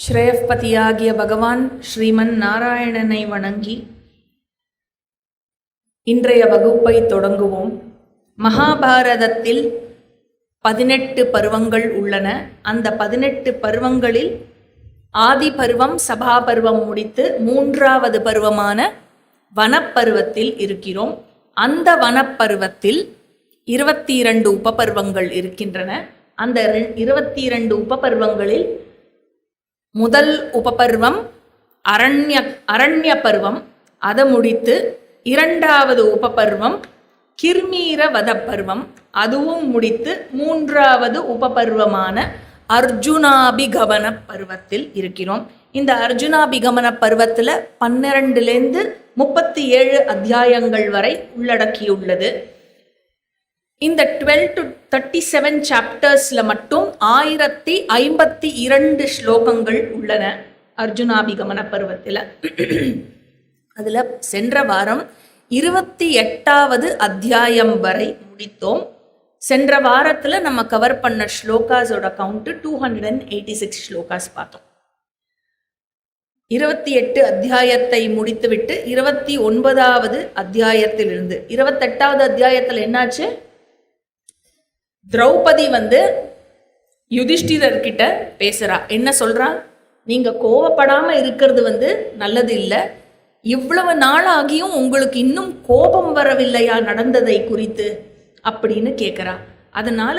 ஸ்ரேயப்பதியாகிய பகவான் ஸ்ரீமன் நாராயணனை வணங்கி இன்றைய வகுப்பை தொடங்குவோம். மகாபாரதத்தில் 18 பருவங்கள் உள்ளன. அந்த 18 பருவங்களில் ஆதி பருவம் சபா பருவம் முடித்து 3வது பருவமான வனப்பருவத்தில் இருக்கிறோம். அந்த வனப்பருவத்தில் 22 உபபருவங்கள் இருக்கின்றன. அந்த 22 உபபருவங்களில் முதல் உபபருவம் அரண்ய பருவம். அதை முடித்து 2வது உபபருவம் கிர்மீர வத பருவம். அதுவும் முடித்து 3வது உபபருவமான அர்ஜுனாபிகமன பருவத்தில் இருக்கிறோம். இந்த அர்ஜுனாபிகமன பருவத்தில் 12லேருந்து 37 அத்தியாயங்கள் வரை உள்ளடக்கியுள்ளது. இந்த 12 to 37 சாப்டர்ஸில் மட்டும் 1052 ஸ்லோகங்கள் உள்ளன அர்ஜுனாபிகமன பருவத்தில். அதில் சென்ற வாரம் 28வது அத்தியாயம் வரை முடித்தோம். சென்ற வாரத்தில் நம்ம கவர் பண்ண ஸ்லோகாஸோட கவுண்ட்டு 286 ஸ்லோகாஸ் பார்த்தோம். 28 அத்தியாயத்தை முடித்துவிட்டு 29வது அத்தியாயத்திலிருந்து 28வது அத்தியாயத்தில் என்னாச்சு? திரௌபதி யுதிஷ்டிரர்கிட்ட பேசுறா. என்ன சொல்றா? நீங்க கோபப்படாம இருக்கிறது நல்லது இல்லை. இவ்வளவு நாளாகியும் உங்களுக்கு இன்னும் கோபம் வரவில்லையா நடந்ததை குறித்து அப்படின்னு கேட்குறா. அதனால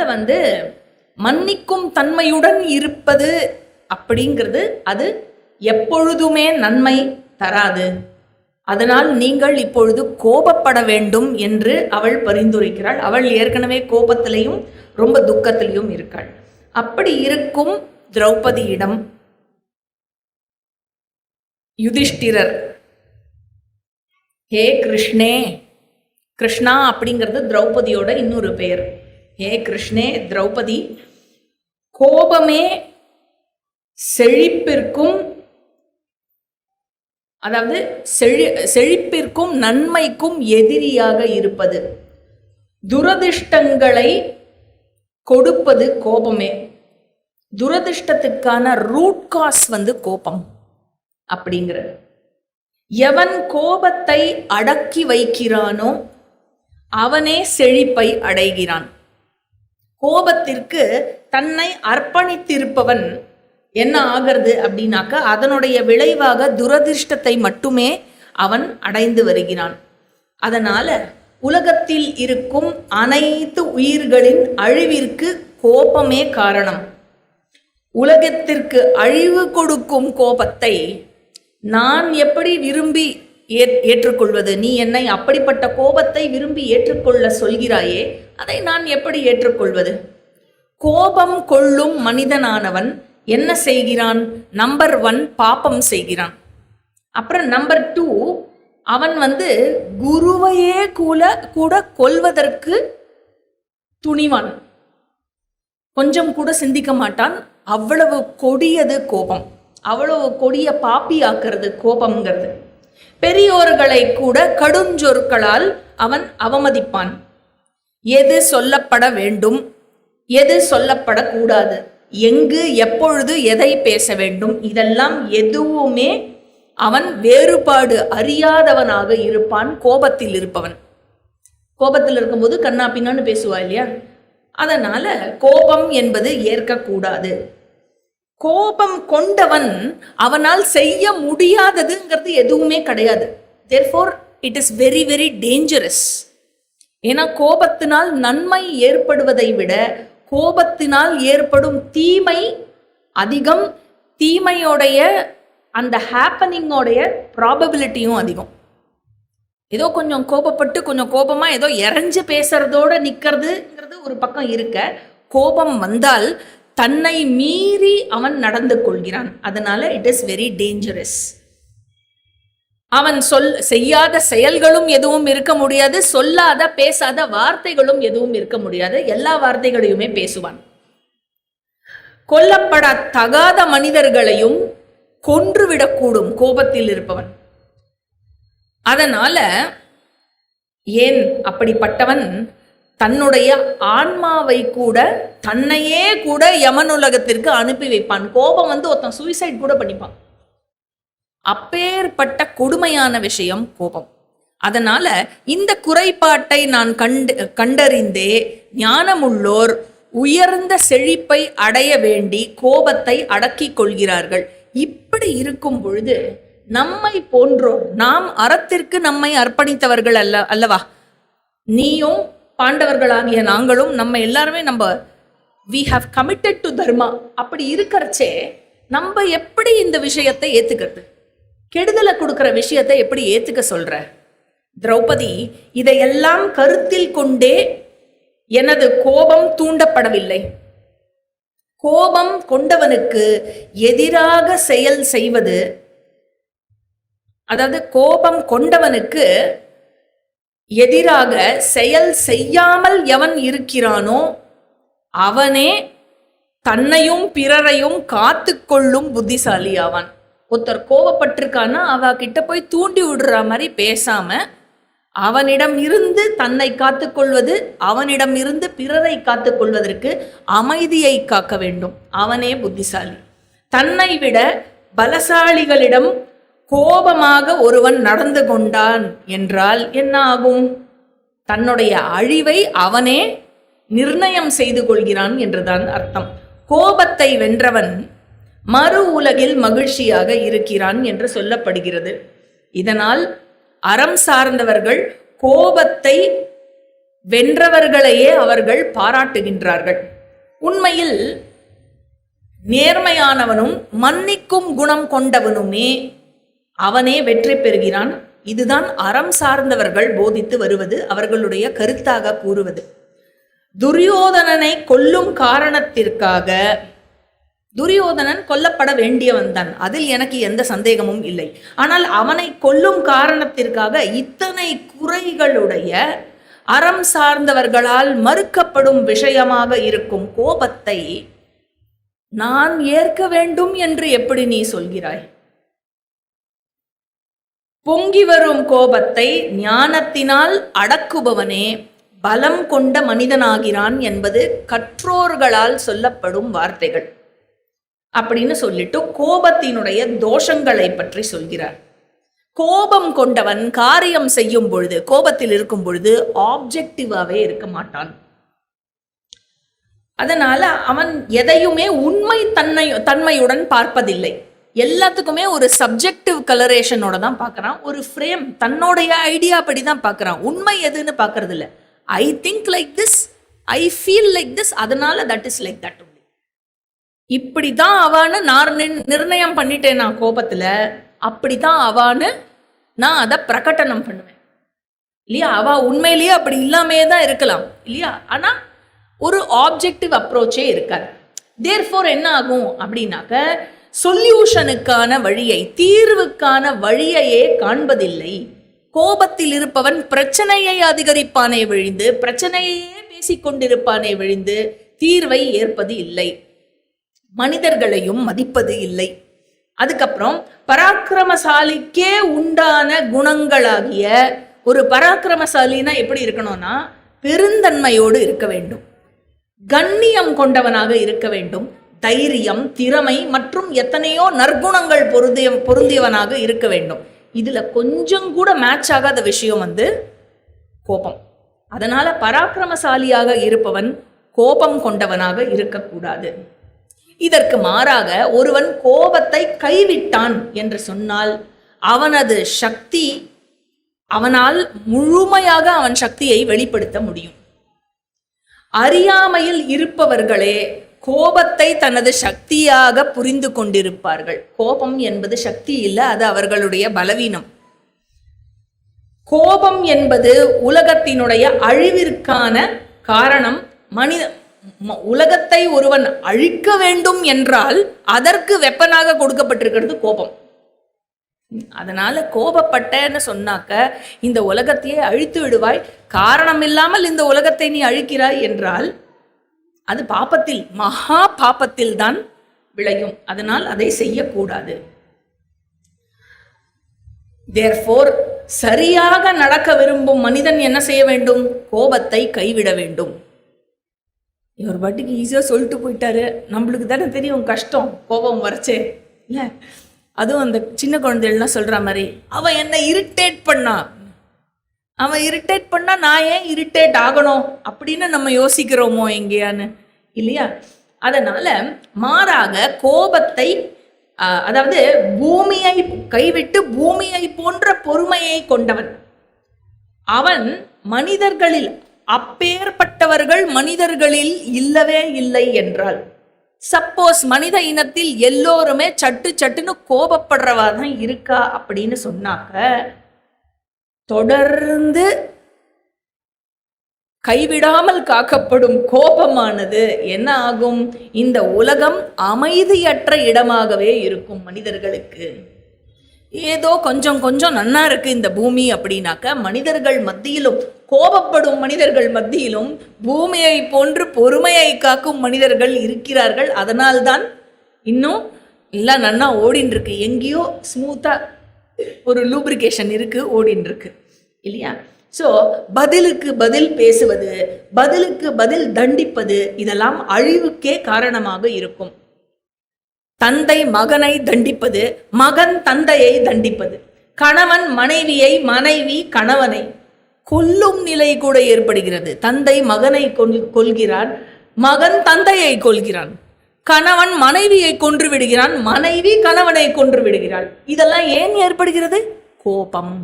மன்னிக்கும் தன்மையுடன் இருப்பது அப்படிங்கிறது அது எப்பொழுதுமே நன்மை தராது. அதனால் நீங்கள் இப்பொழுது கோபப்பட வேண்டும் என்று அவள் பரிந்துரைக்கிறாள். அவள் ஏற்கனவே கோபத்திலையும் ரொம்ப துக்கத்திலையும் இருக்காள். அப்படி இருக்கும் திரௌபதியிடம் யுதிஷ்டிரர், ஹே கிருஷ்ணே, கிருஷ்ணா அப்படிங்கிறது திரௌபதியோட இன்னொரு பெயர். ஹே கிருஷ்ணே, திரௌபதி, கோபமே செழிப்பிற்கும், அதாவது செழிப்பிற்கும் நன்மைக்கும் எதிரியாக இருப்பது, துரதிர்ஷ்டங்களை கொடுப்பது கோபமே. துரதிர்ஷ்டத்துக்கான ரூட் காஸ் கோபம் அப்படிங்கிறது. எவன் கோபத்தை அடக்கி வைக்கிறானோ அவனே செழிப்பை அடைகிறான். கோபத்திற்கு தன்னை அர்ப்பணித்திருப்பவன் என்ன ஆகிறது அப்படின்னாக்க அதனுடைய விளைவாக துரதிர்ஷ்டத்தை மட்டுமே அவன் அடைந்து வருகிறான். அதனால உலகத்தில் இருக்கும் அனைத்து உயிர்களின் அழிவிற்கு கோபமே காரணம். உலகத்திற்கு அழிவு கொடுக்கும் கோபத்தை நான் எப்படி விரும்பி ஏற்றுக்கொள்வது? நீ என்னை அப்படிப்பட்ட கோபத்தை விரும்பி ஏற்றுக்கொள்ள சொல்கிறாயே, அதை நான் எப்படி ஏற்றுக்கொள்வது? கோபம் கொள்ளும் மனிதனானவன் என்ன செய்கிறான்? நம்பர் 1 பாப்பம் செய்கிறான். அப்புறம் நம்பர் 2 அவன் குருவையே கூட கொல்வதற்கு துணிவான். கொஞ்சம் கூட சிந்திக்க மாட்டான். அவ்வளவு கொடியது கோபம். அவ்வளவு கொடிய பாப்பி ஆக்கிறது கோபம்ங்கிறது. பெரியோர்களை கூட கடுஞ்சொற்களால் அவன் அவமதிப்பான். எது சொல்லப்பட வேண்டும், எது சொல்லப்படக்கூடாது, எங்கு எப்பொழுது எதை பேச வேண்டும், இதெல்லாம் எதுவுமே அவன் வேறுபாடு அறியாதவனாக இருப்பான். கோபத்தில் இருப்பவன் கோபத்தில் இருக்கும்போது கண்ணா பின்னான்னு பேசுவா இல்லையா? அதனால கோபம் என்பது ஏற்கக்கூடாது. கோபம் கொண்டவன் அவனால் செய்ய முடியாததுங்கிறது எதுவுமே கிடையாது. therefore it is very very dangerous. ஏன்னா கோபத்தினால் நன்மை ஏற்படுவதை விட கோபத்தினால் ஏற்படும் தீமை அதிகம். தீமையோடைய அந்த ஹேப்பனிங்கோடைய ப்ராபபிலிட்டியும் அதிகம். ஏதோ கொஞ்சம் கோபப்பட்டு கொஞ்சம் கோபமா ஏதோ இறைஞ்சு பேசுறதோட நிற்கிறதுங்கிறது ஒரு பக்கம் இருக்க, கோபம் வந்தால் தன்னை மீறி அவன் நடந்து கொள்கிறான். அதனால இட் இஸ் வெரி டேஞ்சரஸ். அவன் செய்யாத செயல்களும் எதுவும் இருக்க முடியாது, சொல்லாத பேசாத வார்த்தைகளும் எதுவும் இருக்க முடியாது. எல்லா வார்த்தைகளையுமே பேசுவான். கொல்லப்பட தகாத மனிதர்களையும் கொன்றுவிடக்கூடும் கோபத்தில் இருப்பவன். அதனால ஏன் அப்படிப்பட்டவன் தன்னுடைய ஆன்மாவை கூட, தன்னையே கூட யமனுலகத்திற்கு அனுப்பி வைப்பான். கோபம் வந்து ஒருத்தன் சூசைட் கூட பண்ணிப்பான். அப்பேற்பட்ட கொடுமையான விஷயம் கோபம். அதனால இந்த குறைபாட்டை நான் கண்டறிந்தே ஞானமுள்ளோர் உயர்ந்த செழிப்பை அடைய வேண்டி கோபத்தை அடக்கிக் கொள்கிறார்கள். இப்படி இருக்கும் பொழுது நம்மை போன்றோர், நாம் அறத்திற்கு நம்மை அர்ப்பணித்தவர்கள் அல்லவா? நீயும் பாண்டவர்களாகிய நாங்களும் நம்ம எல்லாருமே we have committed to dharma. அப்படி இருக்கிறச்சே நம்ம எப்படி இந்த விஷயத்தை ஏத்துக்கிறது? கெடுதலை கொடுக்கிற விஷயத்தை எப்படி ஏத்துக்க சொல்ற? திரௌபதி இதையெல்லாம் கருத்தில் கொண்டே எனது கோபம் தூண்டப்படவில்லை. கோபம் கொண்டவனுக்கு எதிராக செயல் செய்வது, அதாவது கோபம் கொண்டவனுக்கு எதிராக செயல் செய்யாமல் எவன் இருக்கிறானோ அவனே தன்னையும் பிறரையும் காத்து கொள்ளும் புத்திசாலி ஆவான். ஒருத்தர் கோபப்பட்டிருக்கானா அவ கிட்ட போய் தூண்டி விடுற மாதிரி பேசாம அவனிடம் இருந்து தன்னை காத்துக்கொள்வது, அவனிடம் இருந்து பிறரை காத்துக்கொள்வதற்கு அமைதியை காக்க வேண்டும். அவனே புத்திசாலி. தன்னை விட பலசாலிகளிடம் கோபமாக ஒருவன் நடந்து கொண்டான் என்றால் என்ன ஆகும்? தன்னுடைய அழிவை அவனே நிர்ணயம் செய்து கொள்கிறான் என்றுதான் அர்த்தம். கோபத்தை வென்றவன் மறு உலகில் மகிழ்ச்சியாக இருக்கிறான் என்று சொல்லப்படுகிறது. இதனால் அறம் சார்ந்தவர்கள் கோபத்தை வென்றவர்களையே அவர்கள் பாராட்டுகின்றார்கள். உண்மையில் நேர்மையானவனும் மன்னிக்கும் குணம் கொண்டவனுமே அவனே வெற்றி பெறுகிறான். இதுதான் அறம் சார்ந்தவர்கள் போதித்து வருவது, அவர்களுடைய கருத்தாக கூறுவது. துரியோதனனை கொல்லும் காரணத்திற்காக, துரியோதனன் கொல்லப்பட வேண்டியவன் தான், அதில் எனக்கு எந்த சந்தேகமும் இல்லை. ஆனால் அவனை கொல்லும் காரணத்திற்காக இத்தனை குறைகளுடைய அறம் சார்ந்தவர்களால் மறுக்கப்படும் விஷயமாக இருக்கும் கோபத்தை நான் ஏற்க வேண்டும் என்று எப்படி நீ சொல்கிறாய்? பொங்கி வரும் கோபத்தை ஞானத்தினால் அடக்குபவனே பலம் கொண்ட மனிதனாகிறான் என்பது கற்றோர்களால் சொல்லப்படும் வார்த்தைகள் அப்படின்னு சொல்லிட்டு கோபத்தினுடைய தோஷங்களை பற்றி சொல்கிறார். கோபம் கொண்டவன் காரியம் செய்யும் பொழுது, கோபத்தில் இருக்கும் பொழுது ஆப்ஜெக்டிவாவே இருக்க மாட்டான். அதனால அவன் எதையுமே உண்மை தன்மையுடன் பார்ப்பதில்லை. எல்லாத்துக்குமே ஒரு சப்ஜெக்டிவ் கலரேஷனோட தான் பார்க்கறான். ஒரு ஃப்ரேம், தன்னுடைய ஐடியா படி தான் பார்க்கறான். உண்மை எதுன்னு பார்க்கறது இல்லை. I think like this, I feel like this, அதனால தட் இஸ் லைக் தட். இப்படிதான் அவான்னு நான் நிர்ணயம் பண்ணிட்டேன். நான் கோபத்துல அப்படிதான் அவான்னு நான் அதை பிரகடனம் பண்ணுவேன் இல்லையா? அவ உண்மையிலேயே அப்படி இல்லாமே தான் இருக்கலாம் இல்லையா? ஆனா ஒரு ஆப்ஜெக்டிவ் அப்ரோச்சே இருக்காது. தேர்ஃபோர் என்ன ஆகும் அப்படின்னாக்க, சொல்யூஷனுக்கான வழியை, தீர்வுக்கான வழியையே காண்பதில்லை. கோபத்தில் இருப்பவன் பிரச்சனையை அதிகரிப்பானே விழிந்து, பிரச்சனையே பேசிக்கொண்டிருப்பானே விழிந்து தீர்வை ஏற்பது இல்லை, மனிதர்களையும் மதிப்பது இல்லை. அதுக்கப்புறம் பராக்கிரமசாலிக்கே உண்டான குணங்களாகிய, ஒரு பராக்கிரமசாலினா எப்படி இருக்கணும்னா பெருந்தன்மையோடு இருக்க வேண்டும், கண்ணியம் கொண்டவனாக இருக்க வேண்டும், தைரியம், திறமை மற்றும் எத்தனையோ நற்குணங்கள் பொருந்தியவனாக இருக்க வேண்டும். இதுல கொஞ்சம் கூட மேட்ச் ஆகாத விஷயம் வந்து கோபம். அதனால பராக்கிரமசாலியாக இருப்பவன் கோபம் கொண்டவனாக இருக்கக்கூடாது. இதற்கு மாறாக ஒருவன் கோபத்தை கைவிட்டான் என்று சொன்னால் அவனது சக்தி, அவனால் முழுமையாக அவன் சக்தியை வெளிப்படுத்த முடியும். அறியாமையில் இருப்பவர்களே கோபத்தை தனது சக்தியாக புரிந்து கொண்டிருப்பார்கள். கோபம் என்பது சக்தி இல்லை, அது அவர்களுடைய பலவீனம். கோபம் என்பது உலகத்தினுடைய அழிவிற்கான காரணம். உலகத்தை ஒருவன் அழிக்க வேண்டும் என்றால் அதற்கு வெப்பனாக கொடுக்கப்பட்டிருக்கிறது கோபம். அதனால கோபப்பட்டன்னு சொன்னாக்க இந்த உலகத்தையே அழித்து விடுவாய், காரணம் இல்லாமல் இந்த உலகத்தை நீ அழிக்கிறாய் என்றால் அது பாபத்தில், மகா பாபத்தில் தான் விளையும். அதனால் அதை செய்யக்கூடாது. தேர்ஃபோர் சரியாக நடக்க விரும்பும் மனிதன் என்ன செய்ய வேண்டும்? கோபத்தை கைவிட வேண்டும். இவர் பாட்டுக்கு ஈஸியாக சொல்லிட்டு போயிட்டாரு. நம்மளுக்கு தானே தெரியும் கஷ்டம் கோபம் வரச்சே இல்லை. அதுவும் அந்த சின்ன குழந்தைகள்லாம் சொல்கிற மாதிரி, அவன் என்னை இரிட்டேட் பண்ணா நான் ஏன் இரிட்டேட் ஆகணும் அப்படின்னு நம்ம யோசிக்கிறோமோ எங்கேயான்னு, இல்லையா? அதனால மாறாக கோபத்தை, அதாவது பூமியை கைவிட்டு பூமியை போன்ற பொறுமையை கொண்டவன் அவன். மனிதர்களில் அப்பேற்பட்டவர்கள் மனிதர்களில் இல்லவே இல்லை என்றால், சப்போஸ் மனித இனத்தில் எல்லோருமே சட்டுன்னு கோபப்படுறவா தான் இருக்கா அப்படின்னு சொன்னாக்க, தொடர்ந்து கைவிடாமல் காக்கப்படும் கோபமானது என்ன ஆகும்? இந்த உலகம் அமைதியற்ற இடமாகவே இருக்கும் மனிதர்களுக்கு. ஏதோ கொஞ்சம் நன்னா இருக்கு இந்த பூமி அப்படின்னாக்க, மனிதர்கள் மத்தியிலும், கோபப்படும் மனிதர்கள் மத்தியிலும் பூமியை போன்று பொறுமையை காக்கும் மனிதர்கள் இருக்கிறார்கள். அதனால்தான் இன்னும் எல்லாம் நன்னா ஓடின்னு இருக்கு. எங்கேயோ ஸ்மூத்தா ஒரு லூப்ரிகேஷன் இருக்கு, ஓடின்னு இருக்கு, இல்லையா? ஸோ பதிலுக்கு பதில் பேசுவது, பதிலுக்கு பதில் தண்டிப்பது, இதெல்லாம் அழிவுக்கே காரணமாக இருக்கும். தந்தை மகனை தண்டிப்பது, மகன் தந்தையை தண்டிப்பது, கணவன் மனைவியை, மனைவி கணவனை கொல்லும் நிலை கூட ஏற்படுகிறது. தந்தை மகனை கொல்கிறான், மகன் தந்தையை கொல்கிறான், கணவன் மனைவியை கொன்று விடுகிறான், மனைவி கணவனை கொன்று விடுகிறாள். இதெல்லாம் ஏன் ஏற்படுகிறது? கோபம்.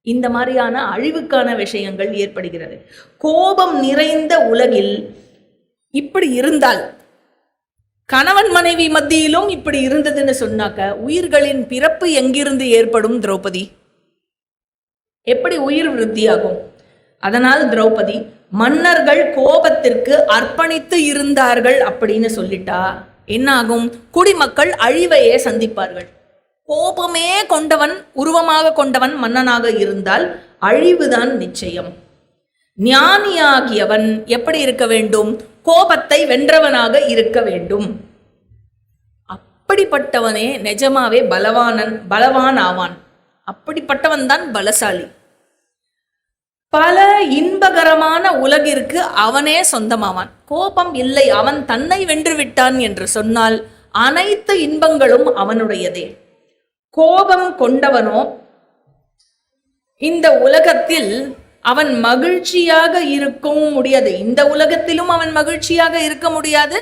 இந்த மாதிரியான அழிவுக்கான விஷயங்கள் ஏற்படுகிறது. கோபம் நிறைந்த உலகில் இப்படி இருந்தால், கணவன் மனைவி மத்தியிலும் இப்படி இருந்ததுன்னு சொன்னாக்க, உயிர்களின் பிறப்பு எங்கிருந்து ஏற்படும்? திரௌபதி எப்படி உயிர் விருத்தியாகும்? அதனால் திரௌபதி மன்னர்கள் கோபத்திற்கு அர்ப்பணித்து இருந்தார்கள் அப்படின்னு சொல்லிட்டா என்ன ஆகும்? குடிமக்கள் அழிவையே சந்திப்பார்கள். கோபமே கொண்டவன், உருவமாக கொண்டவன் மன்னனாக இருந்தால் அழிவுதான் நிச்சயம். ஞானியாகியவன் எப்படி இருக்க வேண்டும்? கோபத்தை வென்றவனாக இருக்க வேண்டும். அப்படிப்பட்டவனே நிஜமாவே பலவான் ஆவான். அப்படிப்பட்டவன் தான் பலசாலி. பல இன்பகரமான உலகிற்கு அவனே சொந்தமாவான். கோபம் இல்லை, அவன் தன்னை வென்று விட்டான் என்று சொன்னால் அனைத்து இன்பங்களும் அவனுடையதே. கோபம் கொண்டவனோ இந்த உலகத்தில் அவன் மகிழ்ச்சியாக இருக்கவும் முடியாது. இந்த உலகத்திலும் அவன் மகிழ்ச்சியாக இருக்க முடியாது.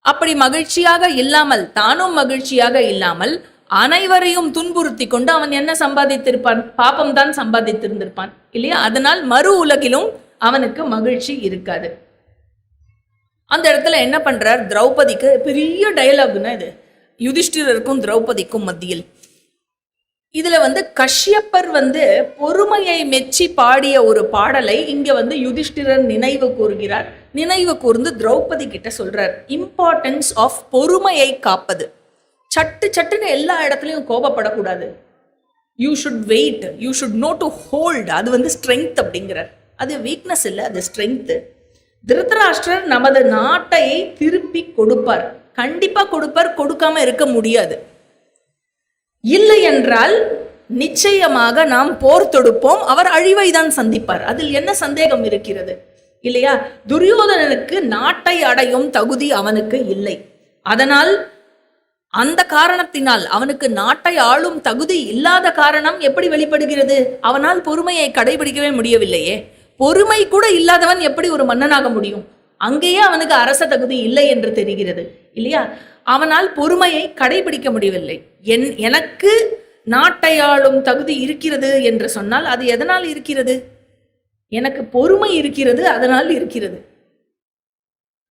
அப்படி மகிழ்ச்சியாக இல்லாமல், தானும் மகிழ்ச்சியாக இல்லாமல் அனைவரையும் துன்புறுத்தி கொண்டு அவன் என்ன சம்பாதித்திருப்பான்? பாபம்தான் சம்பாதித்திருந்திருப்பான், இல்லையா? அதனால் மறு உலகிலும் அவனுக்கு மகிழ்ச்சி இருக்காது. அந்த இடத்துல என்ன பண்றார்? திரௌபதிக்கு பெரிய டயலாக்னா இது, யுதிஷ்டிரருக்கும் திரௌபதிக்கும் மத்தியில். இதுல கஷ்யப்பர் பொறுமையை மெச்சி பாடிய ஒரு பாடலை இங்க யுதிஷ்டிரர் நினைவு கூறுகிறார். நினைவு கூர்ந்து திரௌபதி கிட்ட சொல்றார், இம்பார்ட்டன்ஸ் ஆஃப் பொறுமையை காப்பது. சட்டுன்னு எல்லா இடத்துலையும் கோபப்படக்கூடாது. You should wait, you should know to hold. அது ஸ்ட்ரென்த் அப்படிங்கிறார். அது வீக்னஸ் இல்லை, அது ஸ்ட்ரென்த். திருதராஷ்டிரர் நமது நாட்டை திருப்பி கொடுப்பார், கண்டிப்பா கொடுப்பார், கொடுக்காம இருக்க முடியாது. இல்லை என்றால் நிச்சயமாக நாம் போர் தொடுப்போம், அவர் அழிவை தான் சந்திப்பார். அதில் என்ன சந்தேகம் இருக்கிறது, இல்லையா? துரியோதனனுக்கு நாட்டை அடையும் தகுதி அவனுக்கு இல்லை. அதனால் அந்த காரணத்தினால், அவனுக்கு நாட்டை ஆளும் தகுதி இல்லாத காரணம் எப்படி வெளிப்படுகிறது? அவனால் பொறுமையை கடைபிடிக்கவே முடியவில்லையே. பொறுமை கூட இல்லாதவன் எப்படி ஒரு மன்னனாக முடியும்? அங்கேயே அவனுக்கு அரச தகுதி இல்லை என்று தெரிகிறது, இல்லையா? அவனால் பொறுமையை கடைபிடிக்க முடியவில்லை. எனக்கு நாட்டை ஆளும் தகுதி இருக்கிறது என்று சொன்னால் அது எதனால் இருக்கிறது? எனக்கு பொறுமை இருக்கிறது, அதனால் இருக்கிறது.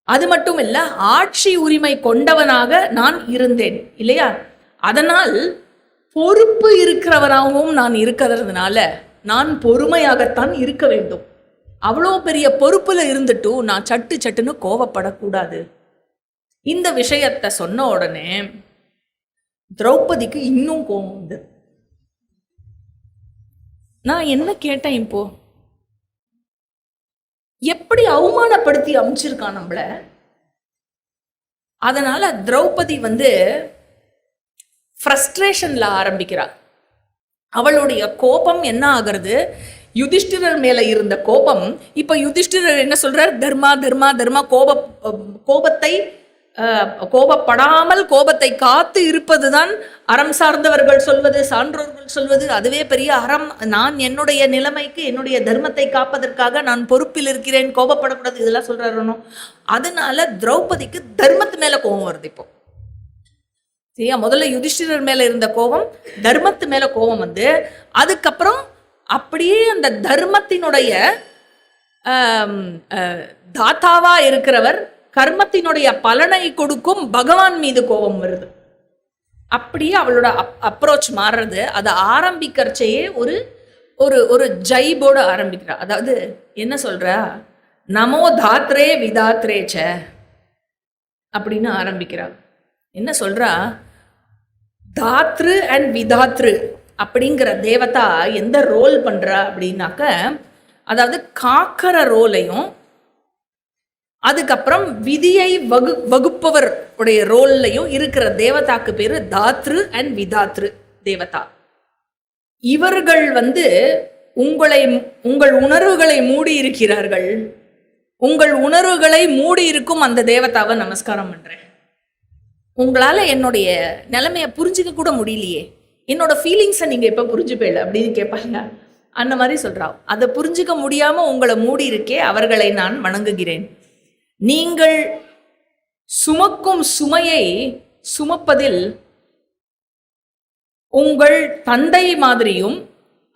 அது மட்டும் இல்ல, ஆட்சி உரிமை கொண்டவனாக நான் இருந்தேன், இல்லையா? அதனால் பொறுப்பு இருக்கிறவனாகவும் நான் இருக்கிறதுனால நான் பொறுமையாகத்தான் இருக்க வேண்டும். அவ்வளோ பெரிய பொறுப்புல இருந்துட்டு நான் சட்டுன்னு கோவப்படக்கூடாது. இந்த விஷயத்தை சொன்ன உடனே திரௌபதிக்கு இன்னும் கோபம் வந்து, நான் என்ன கேட்டேன் இப்போ? எப்படி அவமானப்படுத்தி அமைச்சிருக்கான் நம்மள. அதனால திரௌபதி ஃப்ரஸ்ட்ரேஷன்ல ஆரம்பிக்கிறா. அவளுடைய கோபம் என்ன ஆகிறது, யுதிஷ்டிரர் மேல இருந்த கோபம் இப்ப யுதிஷ்டிரர் என்ன சொல்றார், தர்மா தர்மா தர்மா, கோபத்தை கோபப்படாமல் கோபத்தை காத்து இருப்பதுதான் அறம் சார்ந்தவர்கள் சொல்வது, சான்றோர்கள் சொல்வது. அதுவே பெரிய அறம். நான் என்னுடைய நிலைமைக்கு என்னுடைய தர்மத்தை காப்பதற்காக நான் பொறுப்பில் இருக்கிறேன், கோபப்படக்கூடாது, இதெல்லாம் சொல்றாரு. அதனால திரௌபதிக்கு தர்மத்து மேல கோபம் வருது இப்போ. சரியா, முதல்ல யுதிஷ்டிரர் மேல இருந்த கோபம் தர்மத்து மேல கோபம் வந்து, அதுக்கப்புறம் அப்படியே அந்த தர்மத்தினுடைய தாத்தாவா இருக்கிறவர், கர்மத்தினுடைய பலனை கொடுக்கும் பகவான் மீது கோபம் வருது. அப்படியே அவளோட அப்ரோச் மாறுறது. அதை ஆரம்பிக்கிறச்சையே ஒரு ஒரு ஒரு ஜைபோட ஆரம்பிக்கிறா. அதாவது என்ன சொல்றா, நமோ தாத்ரே விதாத்ரேச்ச அப்படின்னு ஆரம்பிக்கிறா. என்ன சொல்றா, தாத்ரு அண்ட் விதாத்ரு அப்படிங்கிற தேவதா எந்த ரோல் பண்றா அப்படின்னாக்க, அதாவது காக்கிற ரோலையும் அதுக்கப்புறம் விதியை வகுப்பவர் உடைய ரோல்லையும் இருக்கிற தேவதாக்கு பேரு தாத்ரு அண்ட் விதாத்ரு தேவதா. இவர்கள் வந்து உங்கள் உணர்வுகளை மூடி இருக்கிறார்கள். உங்கள் உணர்வுகளை மூடி இருக்கும் அந்த தேவதாவை நமஸ்காரம் பண்றேன். உங்களால என்னுடைய நிலைமைய புரிஞ்சுக்க கூட முடியலையே, என்னோட ஃபீலிங்ஸை நீங்க எப்ப புரிஞ்சுப்பேல அப்படின்னு கேட்பாங்க. அந்த மாதிரி சொல்றா. அதை புரிஞ்சுக்க முடியாம உங்களை மூடி இருக்கே, அவர்களை நான் வணங்குகிறேன். நீங்கள் சுமக்கும் சுமையை சுமப்பதில் உங்கள் தந்தை மாதிரியும்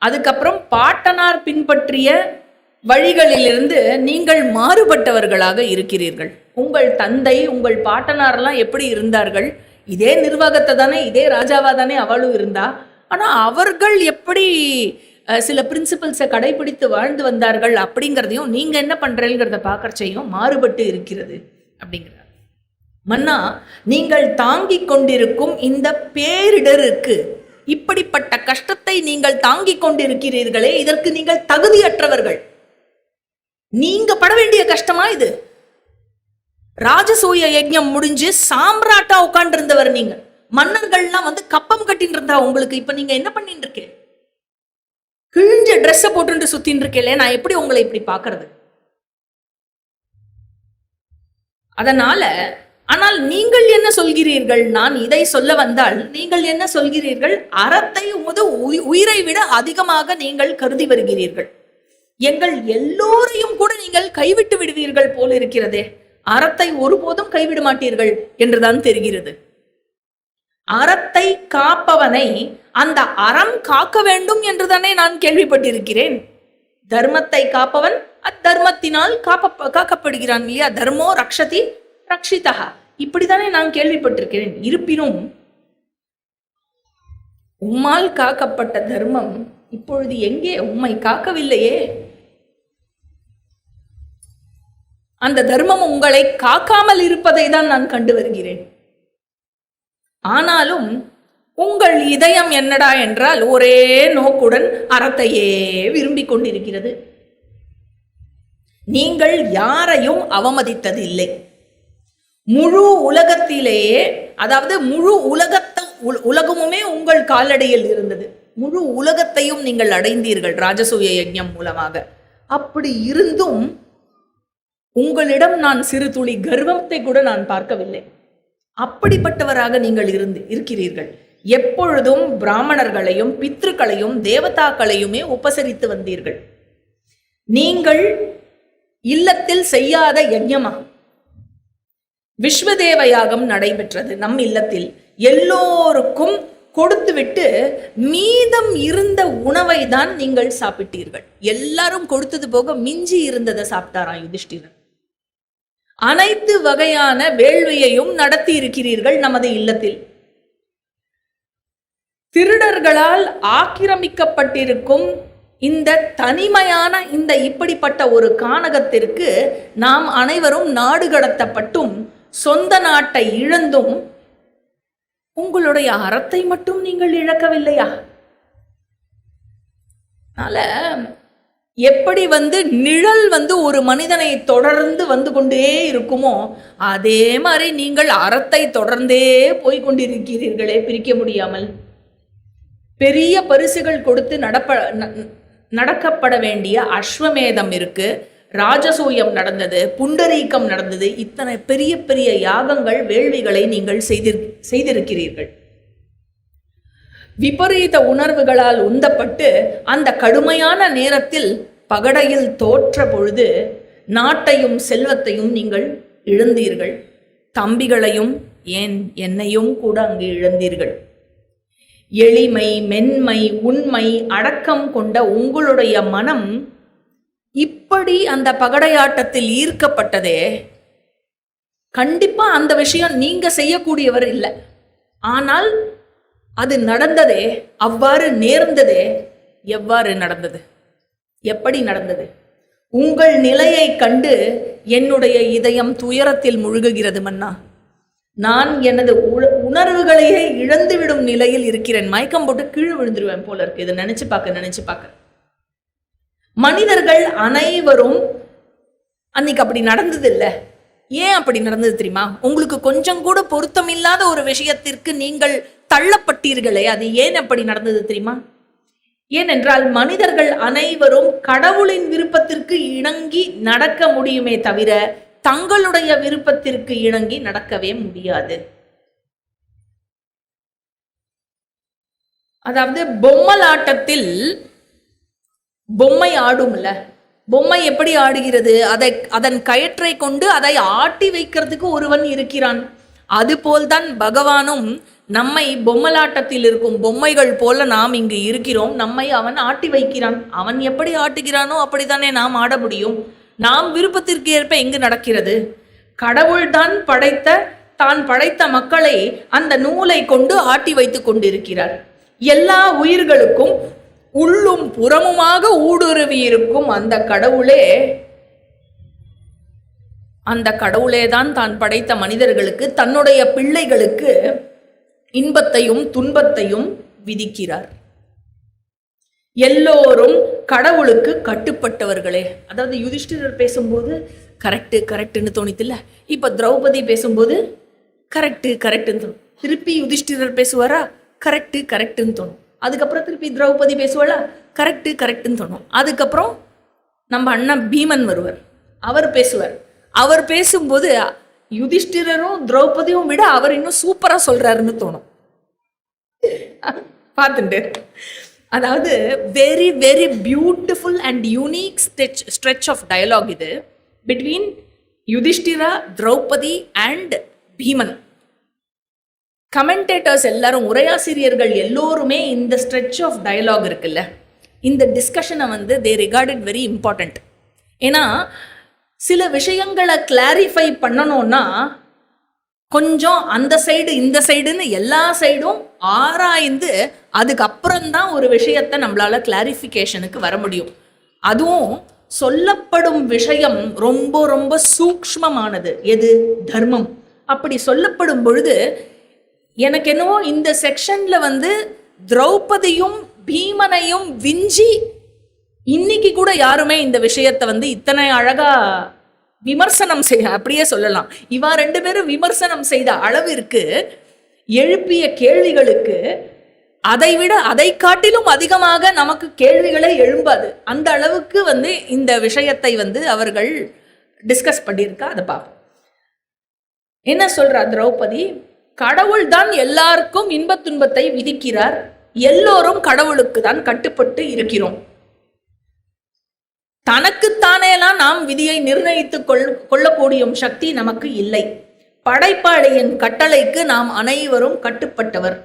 அதுக்கப்புறம் பாட்டனார் பின்பற்றிய வழிகளிலிருந்து நீங்கள் மாறுபட்டவர்களாக இருக்கிறீர்கள். உங்கள் தந்தை உங்கள் பாட்டனார்லாம் எப்படி இருந்தார்கள், இதே நிர்வாகத்தை தானே, இதே ராஜாவா தானே அவளும் இருந்தா. ஆனா அவர்கள் எப்படி சில பிரின்சிபல்ஸை கடைபிடித்து வாழ்ந்து வந்தார்கள் அப்படிங்கிறதையும் நீங்க என்ன பண்றீங்கிறத பார்க்கறச்சையும் மாறுபட்டு இருக்கிறது அப்படிங்கிறார். மன்னா, நீங்கள் தாங்கிக் கொண்டிருக்கும் இந்த பேரிடருக்கு, இப்படிப்பட்ட கஷ்டத்தை நீங்கள் தாங்கிக் கொண்டிருக்கிறீர்களே, இதற்கு நீங்கள் தகுதியற்றவர்கள். நீங்க பட வேண்டிய கஷ்டமா இது? ராஜசூய யஜ்ஞம் முடிஞ்சு சாம்ராட்டா உட்கார்ந்து இருந்தவர் நீங்க. மன்னர்கள்லாம் வந்து கப்பம் கட்டின்னு இருந்தா உங்களுக்கு. இப்ப நீங்க என்ன பண்ணிட்டு இருக்கேன்? கிழிஞ்ச ட்ரெஸ்ஸ போட்டு சுத்தின்னு இருக்கேன். நான் எப்படி உங்களை இப்படி பாக்குறது? அதனால, ஆனால் நீங்கள் என்ன சொல்கிறீர்கள்? நான் இதை சொல்ல வந்தால் நீங்கள் என்ன சொல்கிறீர்கள்? அறத்தை உயிரை விட அதிகமாக நீங்கள் கருதி வருகிறீர்கள். எங்கள் எல்லோரையும் கூட நீங்கள் கைவிட்டு விடுவீர்கள் போல இருக்கிறதே. அறத்தை ஒருபோதும் கைவிட மாட்டீர்கள் என்றுதான் தெரிகிறது. அறத்தை காப்பவனை அந்த அறம் காக்க வேண்டும் என்றுதானே நான் கேள்விப்பட்டிருக்கிறேன். தர்மத்தை காப்பவன் அத்தர்மத்தினால் காக்கப்படுகிறான் இல்லையா? தர்மோ ரக்ஷதி ரக்ஷிதா, இப்படித்தானே நான் கேள்விப்பட்டிருக்கிறேன். இருப்பினும் உம்மால் காக்கப்பட்ட தர்மம் இப்பொழுது எங்கே? உம்மை காக்கவில்லையே. அந்த தர்மம் உங்களை காக்காமல் இருப்பதை தான் நான் கண்டு வருகிறேன். ஆனாலும் உங்கள் இதயம் என்னடா என்றால் ஒரே நோக்குடன் அறத்தையே விரும்பிக் கொண்டிருக்கிறது. நீங்கள் யாரையும் அவமதித்தது இல்லை. முழு உலகத்திலேயே, அதாவது முழு உலகமுமே உங்கள் காலடியில் இருந்தது. முழு உலகத்தையும் நீங்கள் அடைந்தீர்கள் ராஜசூய யஜ்ஞம் மூலமாக. அப்படி இருந்தும் உங்களிடம் நான் சிறு துளி கர்வத்தை கூட நான் பார்க்கவில்லை. அப்படிப்பட்டவராக நீங்கள் இருக்கிறீர்கள். எப்பொழுதும் பிராமணர்களையும் பித்ருக்களையும் தேவதாக்களையுமே உபசரித்து வந்தீர்கள். நீங்கள் இல்லத்தில் செய்யாத யஜ்ஞமா? விஸ்வதேவ யாகம் நடைபெற்றது நம் இல்லத்தில். எல்லோருக்கும் கொடுத்துவிட்டு மீதம் இருந்த உணவை தான் நீங்கள் சாப்பிட்டீர்கள். எல்லாரும் கொடுத்தது போக மிஞ்சி இருந்ததை சாப்பிட்டாராம் யுதிஷ்டிரன். அனைத்து வகையான வேள்வியையும் நடத்தி இருக்கிறீர்கள் நமது இல்லத்தில். திருடர்களால் ஆக்கிரமிக்கப்பட்டிருக்கும் இந்த தனிமையான இந்த இப்படிப்பட்ட ஒரு கானகத்திற்கு நாம் அனைவரும் நாடு கடத்தப்பட்டும் சொந்த நாட்டை இழந்தும் உங்களுடைய அறத்தை மட்டும் நீங்கள் இழக்கவில்லையா? எப்படி நிழல் ஒரு மனிதனை தொடர்ந்து வந்து கொண்டே இருக்குமோ அதே மாதிரி நீங்கள் அறத்தை தொடர்ந்தே போய்கொண்டிருக்கிறீர்களே, பிரிக்க முடியாமல். பெரிய பரிசுகள் கொடுத்து நடக்கப்பட வேண்டிய அஸ்வமேதம் இருக்கு, ராஜசூயம் நடந்தது, புண்டரீகம் நடந்தது. இத்தனை பெரிய பெரிய யாகங்கள், வேள்விகளை நீங்கள் செய்திருக்கிறீர்கள். விபரீத உணர்வுகளால் உந்தப்பட்டு அந்த கடுமையான நேரத்தில் பகடையில் தோற்ற பொழுது நாட்டையும் செல்வத்தையும் நீங்கள் இழந்தீர்கள். தம்பிகளையும் ஏன் என்னையும் கூட அங்கு இழந்தீர்கள். எளிமை, மென்மை, உண்மை, அடக்கம் கொண்ட உங்களுடைய மனம் இப்படி அந்த பகடையாட்டத்தில் ஈர்க்கப்பட்டதே. கண்டிப்பா அந்த விஷயம் நீங்க செய்யக்கூடியவர் இல்லை, ஆனால் அது நடந்ததே, அவ்வாறு நேர்ந்ததே. எவ்வாறு நடந்தது, எப்படி நடந்தது? உங்கள் நிலையை கண்டு என்னுடைய இதயம் துயரத்தில் முழுகுகிறது மன்னா. நான் எனது உணர்வுகளையே இழந்துவிடும் நிலையில் இருக்கிறேன். மயக்கம் போட்டு கீழே விழுந்துருவேன் போல இருக்கு இதை நினைச்சு பார்க்க. மனிதர்கள் அனைவரும் அன்னைக்கு அப்படி நடந்தது இல்லை. ஏன் அப்படி நடந்தது தெரியுமா? உங்களுக்கு கொஞ்சம் கூட பொருத்தம் இல்லாத ஒரு விஷயத்திற்கு நீங்கள் தள்ளப்பட்டீர்களே, அது ஏன் அப்படி நடந்தது தெரியுமா? ஏனென்றால் மனிதர்கள் அனைவரும் கடவுளின் விருப்பத்திற்கு இணங்கி நடக்க முடியுமே தவிர தங்களுடைய விருப்பத்திற்கு இணங்கி நடக்கவே முடியாது. அதாவது பொம்மலாட்டத்தில் பொம்மை ஆடும்ல, பொம்மை எப்படி ஆடுகிறது? அதன் கயிற்றை கொண்டு அதை ஆட்டி வைக்கிறதுக்கு ஒருவன் இருக்கிறான். அதுபோல்தான் பகவானும் நம்மை பொம்மலாட்டத்தில் இருக்கும் பொம்மைகள் போல நாம் இங்கு இருக்கிறோம். நம்மை அவன் ஆட்டி வைக்கிறான். அவன் எப்படி ஆட்டுகிறானோ அப்படித்தானே நாம் ஆட முடியும். நாம் விருப்பத்திற்கு ஏற்ப எங்கு நடக்கிறது? கடவுள் தான் படைத்த மக்களை அந்த நூலை கொண்டு ஆட்டி வைத்து கொண்டிருக்கிறார். எல்லா உயிர்களுக்கும் உள்ளும் புறமுமாக ஊடுருவி இருக்கும் அந்த கடவுளே தான் படைத்த மனிதர்களுக்கு, தன்னுடைய பிள்ளைகளுக்கு இன்பத்தையும் துன்பத்தையும் விதிக்கிறார். எல்லோரும் கடவுளுக்கு கட்டுப்பட்டவர்களே. அதாவது யுதிஷ்டிரர் பேசும்போது கரெக்டுன்னு தோணித்தில்ல, இப்ப திரௌபதி பேசும்போது கரெக்டுன்னு தோணும். திருப்பி யுதிஷ்டிரர் பேசுவாரா, கரெக்டுன்னு தோணும். அதுக்கப்புறம் திருப்பி திரௌபதி பேசுவாளா, கரெக்டுன்னு தோணும். அதுக்கப்புறம் நம்ம அண்ணன் பீமன் வருவார், அவர் பேசுவார். அவர் பேசும்போது யுதிஷ்டிரரும் திரௌபதியும் விட அவர் இன்னும் சூப்பரா சொல்றாருன்னு தோணும். பார்த்துட்டு அதாவது very very beautiful and unique stretch of dialogue இது between Yudhishthira, Draupadi and Bheeman. Commentators எல்லாரும், உரையாசிரியர்கள் எல்லோருமே இந்த ஸ்ட்ரெச் ஆஃப் டயலாக் இருக்குல்ல, இந்த டிஸ்கஷனை தே ரிகார்டட் வெரி இம்பார்ட்டண்ட். ஏன்னா சில விஷயங்களை கிளாரிஃபை பண்ணணும்னா கொஞ்சம் அந்த சைடு இந்த சைடுன்னு எல்லா சைடும் ஆராய்ந்து அதுக்கப்புறம்தான் ஒரு விஷயத்தை நம்மளால கிளாரிஃபிகேஷனுக்கு வர முடியும். அதுவும் சொல்லப்படும் விஷயம் ரொம்ப ரொம்ப சூக்ஷ்மமானது. எது? தர்மம். அப்படி சொல்லப்படும் பொழுது எனக்கு என்னவோ இந்த செக்ஷன்ல திரௌபதியும் பீமனையும் விஞ்சி இன்னைக்கு கூட யாருமே இந்த விஷயத்தை இத்தனை அழகா விமர்சனம் அப்படியே சொல்லலாம். இவா ரெண்டு பேரும் விமர்சனம் செய்த அளவிற்கு, எழுப்பிய கேள்விகளுக்கு அதை காட்டிலும் அதிகமாக நமக்கு கேள்விகளே எழும்பாது. அந்த அளவுக்கு இந்த விஷயத்தை அவர்கள் டிஸ்கஸ் பண்ணியிருக்கா. அதை பார்ப்போம். என்ன சொல்றா திரௌபதி? கடவுள் தான் எல்லாருக்கும் இன்பத் துன்பத்தை விதிக்கிறார். எல்லோரும் கடவுளுக்கு தான் கட்டுப்பட்டு இருக்கிறோம். தனக்குத்தானேலாம் நாம் விதியை நிர்ணயித்துக் கொள்ளக்கூடிய சக்தி நமக்கு இல்லை. படைப்பாளியின் கட்டளைக்கு நாம் அனைவரும் கட்டுப்பட்டவர்.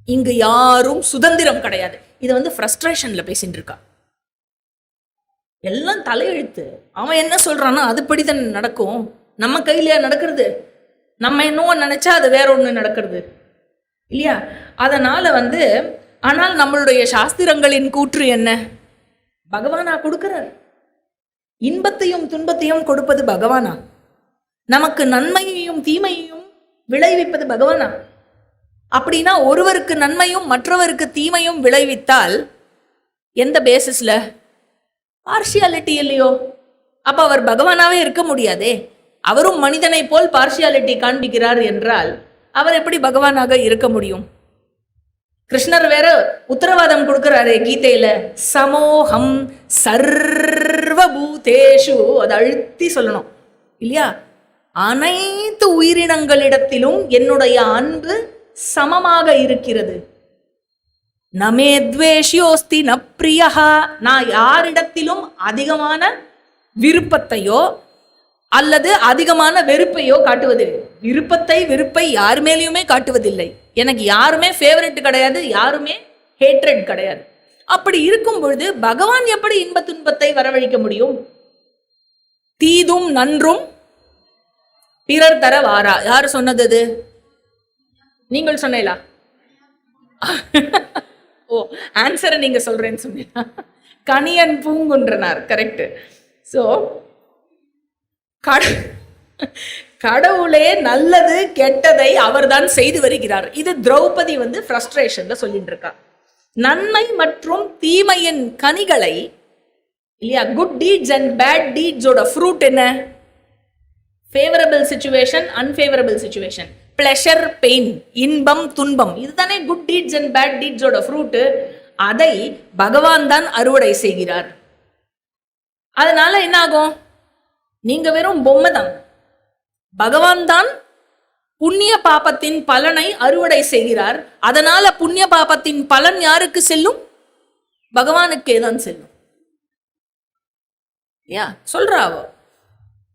இங்கு யாரும் சுதந்திரம் கிடையாது. இதை ஃப்ரஸ்ட்ரேஷன்ல பேசிட்டு இருக்கா. எல்லாம் தலையெழுத்து. அவன் என்ன சொல்றானோ அதுபடிதான் நடக்கும். நம்ம கையிலயா நடக்கிறது? நம்ம என்னவோ நினைச்சா அது வேற ஒண்ணு நடக்கிறது இல்லையா? அதனால ஆனால் நம்மளுடைய சாஸ்திரங்களின் கூற்று என்ன? பகவானா கொடுக்கிறார். இன்பத்தையும் துன்பத்தையும் கொடுப்பது பகவானா? நமக்கு நன்மையையும் தீமையையும் விளைவிப்பது பகவானா? அப்படின்னா ஒருவருக்கு நன்மையும் மற்றவருக்கு தீமையும் விளைவித்தால் எந்த பேசிஸ்ல? பார்ஷியாலிட்டி இல்லையோ? அப்ப அவர் பகவானாவே இருக்க முடியாதே. அவரும் மனிதனை போல் பார்ஷியாலிட்டி காண்பிக்கிறார் என்றால் அவர் எப்படி பகவானாக இருக்க முடியும்? கிருஷ்ணர் வேற உத்தரவாதம் கொடுக்கிறாரு கீதையில, சமோகம் சர்வபூதேஷு, அதை அழுத்தி சொல்லணும் இல்லையா? அனைத்து உயிரினங்களிடத்திலும் என்னுடைய அன்பு சமமாக இருக்கிறது. நமே துவேஷ்யோஸ்தி ந பிரியஹா, நான் யாரிடத்திலும் அதிகமான விருப்பத்தையோ அல்லது அதிகமான வெறுப்பையோ காட்டுவதில்லை. வெறுப்பை யார் மேலேயுமே காட்டுவதில்லை. எனக்கு யாருமே ஃபேவரட் கிடையாது, யாருமே ஹேட்ரட் கிடையாது. அப்படி இருக்கும் பொழுது பகவான் எப்படி இன்ப துன்பத்தை வரவழைக்க முடியும்? தீதும் நன்றும் பிறர் தர வாரா. யாரு சொன்னது அது? நீங்கள் சொன்னீங்களா? ஓ, ஆன்சரை நீங்க சொல்றேன்னு சொன்னீங்களா? கணியன் பூங்குன்றனார், கரெக்ட். ஸோ கடவுளே நல்லது கெட்டதை அவர்தான் செய்து வருகிறார். இது திரௌபதி ஃப்ரஸ்ட்ரேஷன்ல சொல்லிட்டு இருக்கா. நன்மை மற்றும் தீமையின் கனிகளை இல்லையா, குட் டீட்ஸ் அண்ட் பேட் டீட்ஸோட ஃப்ரூட் என்ன? Favourable situation, unfavourable situation, pleasure, pain, இன்பம், துன்பம், இதுதானே குட் டீட்ஸ் அண்ட் பேட் டீட்ஸோட ஃப்ரூட். அதை பகவான் தான் அறுவடை செய்கிறார். அதனால என்ன ஆகும்? நீங்க வெறும் பொம்மை தான். பகவான் தான் புண்ணிய பாபத்தின் பலனை அறுவடை செய்கிறார். அதனால புண்ணிய பாபத்தின் பலன் யாருக்கு செல்லும்? பகவானுக்கே தான் செல்லும். சொல்றாவ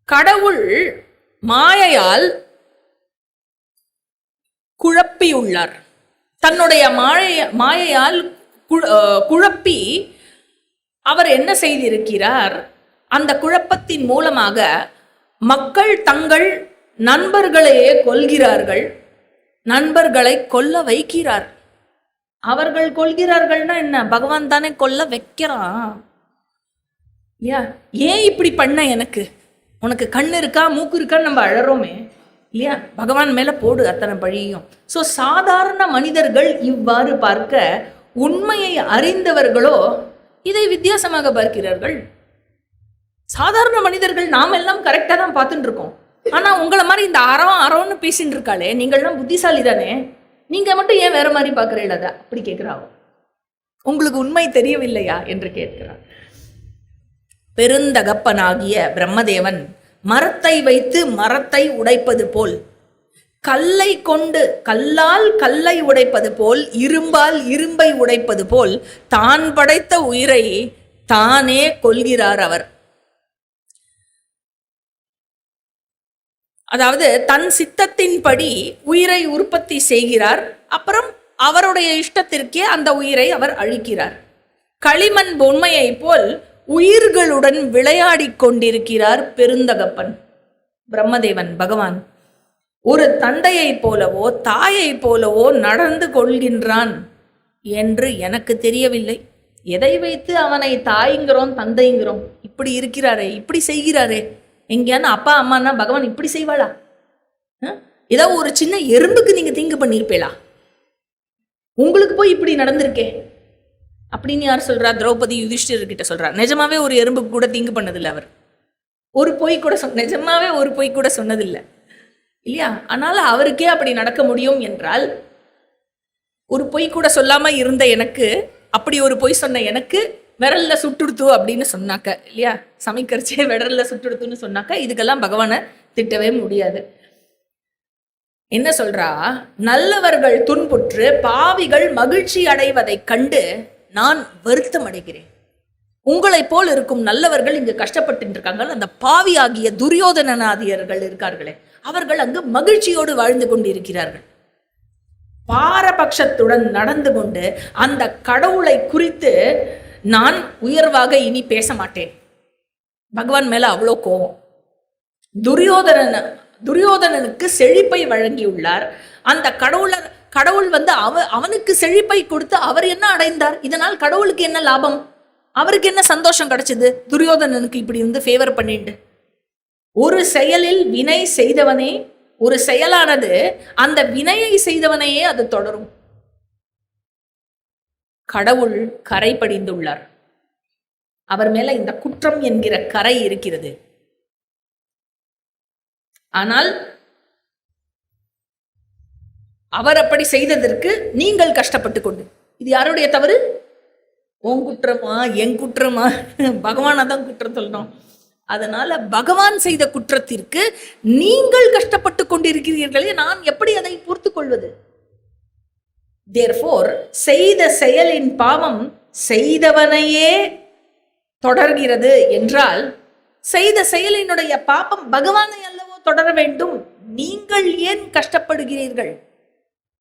கடவுள் மாயையால் குழப்பியுள்ளார். தன்னுடைய மாயையால் குழப்பி அவர் என்ன செய்திருக்கிறார்? அந்த குழப்பத்தின் மூலமாக மக்கள் தங்கள் நண்பர்களையே கொல்கிறார்கள், நண்பர்களை கொல்ல வைக்கிறார். அவர்கள் கொல்கிறார்கள்னா என்ன? பகவான் தானே கொல்ல வைக்கிறான். ஏன் இப்படி பண்ண? எனக்கு உனக்கு கண்ணு இருக்கா மூக்கு இருக்கான்னு நம்ம அழறோமே இல்லையா? பகவான் மேல போடு அத்தனை பழியும். ஸோ சாதாரண மனிதர்கள் இவ்வாறு பார்க்க, உண்மையை அறிந்தவர்களோ இதை வித்தியாசமாக பார்க்கிறார்கள். சாதாரண மனிதர்கள் நாம் எல்லாம் கரெக்டா தான் பார்த்துட்டு இருக்கோம். ஆனா உங்களை மாதிரி இந்த அறம்னு பேசிட்டு இருக்காளே, நீங்கள்லாம் புத்திசாலி தானே, நீங்க மட்டும் ஏன் வேற மாதிரி பாக்குறீங்களா? அப்படி கேட்கிறாவோ. உங்களுக்கு உண்மை தெரியவில்லையா என்று கேட்கிறார். பெருந்தகப்பனாகிய பிரம்மதேவன் மரத்தை வைத்து மரத்தை உடைப்பது போல், கல்லை கொண்டு கல்லால் கல்லை உடைப்பது போல், இரும்பால் இரும்பை உடைப்பது போல் தான் படைத்த உயிரை தானே கொல்கிறார் அவர். அதாவது தன் சித்தத்தின்படி உயிரை உற்பத்தி செய்கிறார், அப்புறம் அவருடைய இஷ்டத்திற்கே அந்த உயிரை அவர் அழிக்கிறார். களிமண் பொம்மையை போல் உயிர்களுடன் விளையாடி கொண்டிருக்கிறார் பெருந்தகப்பன் பிரம்மதேவன் பகவான். ஒரு தந்தையை போலவோ தாயை போலவோ நடந்து கொள்கின்றான் என்று எனக்கு தெரியவில்லை. எதை வைத்து அவனை தாய்ங்கிறோம் தந்தைங்கிறோம்? இப்படி இருக்கிறாரே, இப்படி செய்கிறாரே. எங்கேயான அப்பா அம்மானா பகவான் இப்படி செய்வாளா? ஏதோ ஒரு சின்ன எறும்புக்கு நீங்க தீங்கு பண்ணிருப்பேளா? உங்களுக்கு போய் இப்படி நடந்திருக்கே அப்படின்னு யார் சொல்றா? திரௌபதி யுதிஷ்டிரர்கிட்ட சொல்றா. நிஜமாவே ஒரு எறும்புக்கு கூட தீங்கு பண்ணதில்லை அவர். ஒரு பொய் கூட நிஜமாவே ஒரு பொய் கூட சொன்னதில்லை இல்லையா? அதனால அவருக்கே அப்படி நடக்க முடியும் என்றால், ஒரு பொய் கூட சொல்லாம இருந்த எனக்கு, அப்படி ஒரு பொய் சொன்ன எனக்கு விரல்ல சுட்டுடுத்து அப்படின்னு சொன்னாக்க இல்லையா, சமைக்கரிச்சே விரல்ல சுட்டுடுத்துன்னு சொன்னாக்க இதுக்கெல்லாம் பகவானை திட்டவே முடியாது. என்ன சொல்றா? நல்லவர்கள் துன்புற்று பாவிகள் மகிழ்ச்சி அடைவதை கண்டு நான் வருத்தம் அடைகிறேன். உங்களை போல் இருக்கும் நல்லவர்கள் இங்கு கஷ்டப்பட்டு இருக்காங்க. அந்த பாவி ஆகிய துரியோதனநாதியர்கள் இருக்கார்களே, அவர்கள் அங்கு மகிழ்ச்சியோடு வாழ்ந்து கொண்டிருக்கிறார்கள். பாரபட்சத்துடன் நடந்து கொண்டு அந்த கடவுளை குறித்து நான் உயர்வாக இனி பேச மாட்டேன். பகவான் மேல அவ்வளோ கோபம். துரியோதனனுக்கு செழிப்பை வழங்கியுள்ளார். அந்த கடவுள் அவனுக்கு செழிப்பை கொடுத்து அவர் என்ன அடைந்தார்? இதனால் கடவுளுக்கு என்ன லாபம்? அவருக்கு என்ன சந்தோஷம் கிடைச்சது? துரியோதனனுக்கு இப்படி ஃபேவர் பண்ணிட்டு, ஒரு செயலில் வினை செய்தவனே, ஒரு செயலானது அந்த வினையை செய்தவனையே அது தொடரும். கடவுள் கரை படிந்துள்ளார். அவர் மேல இந்த குற்றம் என்கிற கரை இருக்கிறது. ஆனால் அவர் அப்படி செய்ததற்கு நீங்கள் கஷ்டப்பட்டு கொண்டு, இது யாருடைய தவறு? உன் குற்றமா என் குற்றமா? பகவானை தான் குற்றம் சொல்லணும். அதனால பகவான் செய்த குற்றத்திற்கு நீங்கள் கஷ்டப்பட்டு கொண்டிருக்கிறீர்களே, நான் எப்படி அதை பொறுத்து கொள்வது? Therefore, செய்த செயலின் பாவம் செய்தவனையே தொடர்கிறது என்றால், செய்த செயலினுடைய பாபம் பகவானை அல்லவோ தொடர வேண்டும். நீங்கள் ஏன் கஷ்டப்படுகிறீர்கள்?